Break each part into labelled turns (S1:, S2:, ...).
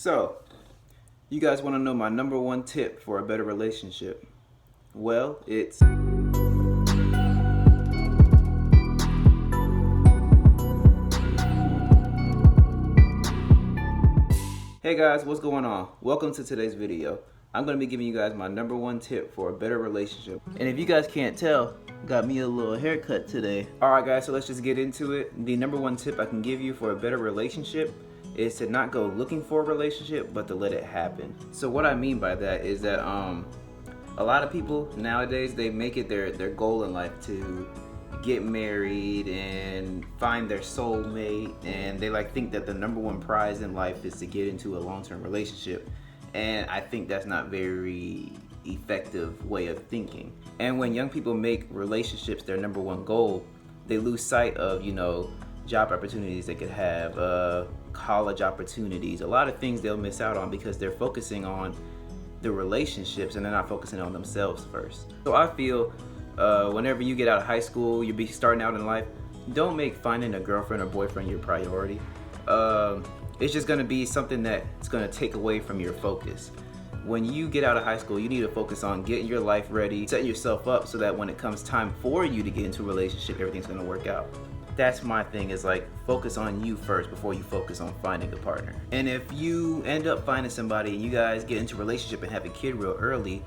S1: So, you guys want to know my number one tip for a better relationship? Well, it's Hey guys, what's going on? Welcome to today's video. I'm going to be giving you guys my number one tip for a better relationship. And if you guys can't tell, got me a little haircut today. Alright guys, so let's just get into it. The number one tip I can give you for a better relationship is to not go looking for a relationship, but to let it happen. So what I mean by that is that a lot of people nowadays, they make it their goal in life to get married and find their soulmate, and they think that the number one prize in life is to get into a long-term relationship. And I think that's not very effective way of thinking. And when young people make relationships their number one goal, they lose sight of, job opportunities they could have, college opportunities, a lot of things they'll miss out on because they're focusing on the relationships and they're not focusing on themselves first. So I feel whenever you get out of high school, you'll be starting out in life, don't make finding a girlfriend or boyfriend your priority. It's just going to be something that's going to take away from your focus. When you get out of high school, you need to focus on getting your life ready, setting yourself up so that when it comes time for you to get into a relationship, everything's going to work out. That's my thing, is focus on you first before you focus on finding a partner. And if you end up finding somebody and you guys get into a relationship and have a kid real early,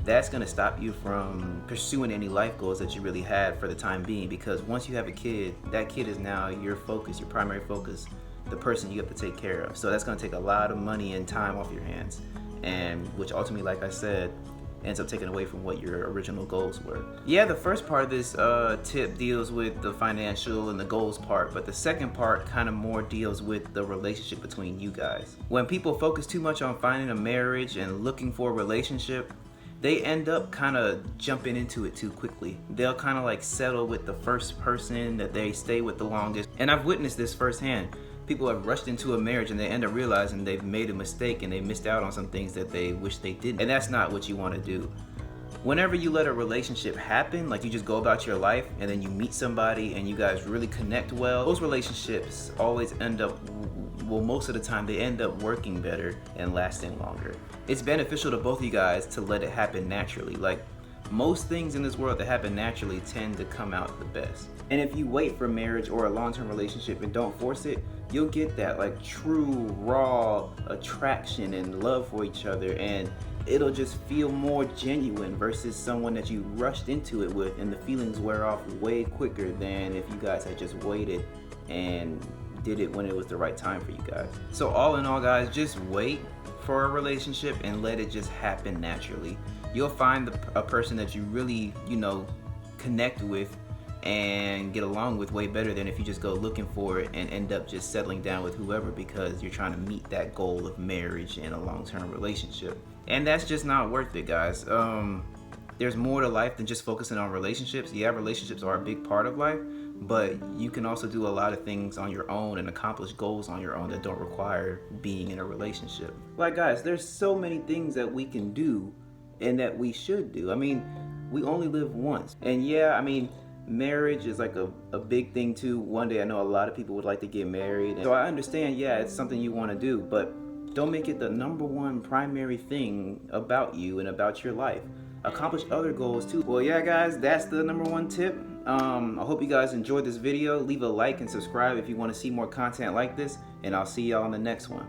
S1: that's going to stop you from pursuing any life goals that you really had for the time being, because once you have a kid, that kid is now your focus, your primary focus, the person you have to take care of. So that's going to take a lot of money and time off your hands, and which ultimately, like I said, ends up taking away from what your original goals were. Yeah, the first part of this tip deals with the financial and the goals part, but the second part kind of more deals with the relationship between you guys. When people focus too much on finding a marriage and looking for a relationship, they end up kind of jumping into it too quickly. They'll kind of settle with the first person that they stay with the longest. And I've witnessed this firsthand. People have rushed into a marriage and they end up realizing they've made a mistake and they missed out on some things that they wish they didn't. And that's not what you want to do. Whenever you let a relationship happen, you just go about your life and then you meet somebody and you guys really connect well, those relationships always end up, well, most of the time they end up working better and lasting longer. It's beneficial to both of you guys to let it happen naturally. Most things in this world that happen naturally tend to come out the best. And if you wait for marriage or a long-term relationship and don't force it, you'll get that true raw attraction and love for each other, and it'll just feel more genuine versus someone that you rushed into it with, and the feelings wear off way quicker than if you guys had just waited and did it when it was the right time for you guys. So all in all, guys, just wait for a relationship and let it just happen naturally. You'll find a person that you really, connect with and get along with way better than if you just go looking for it and end up just settling down with whoever because you're trying to meet that goal of marriage and a long-term relationship. And that's just not worth it, guys. There's more to life than just focusing on relationships. Yeah, relationships are a big part of life, but you can also do a lot of things on your own and accomplish goals on your own that don't require being in a relationship. Guys, there's so many things that we can do and that we should do. We only live once. And yeah, marriage is a big thing too. One day I know a lot of people would like to get married. So I understand, yeah, it's something you want to do, but don't make it the number one primary thing about you and about your life. Accomplish other goals too. Well, yeah, guys, that's the number one tip. I hope you guys enjoyed this video. Leave a like and subscribe if you want to see more content like this, and I'll see y'all in the next one.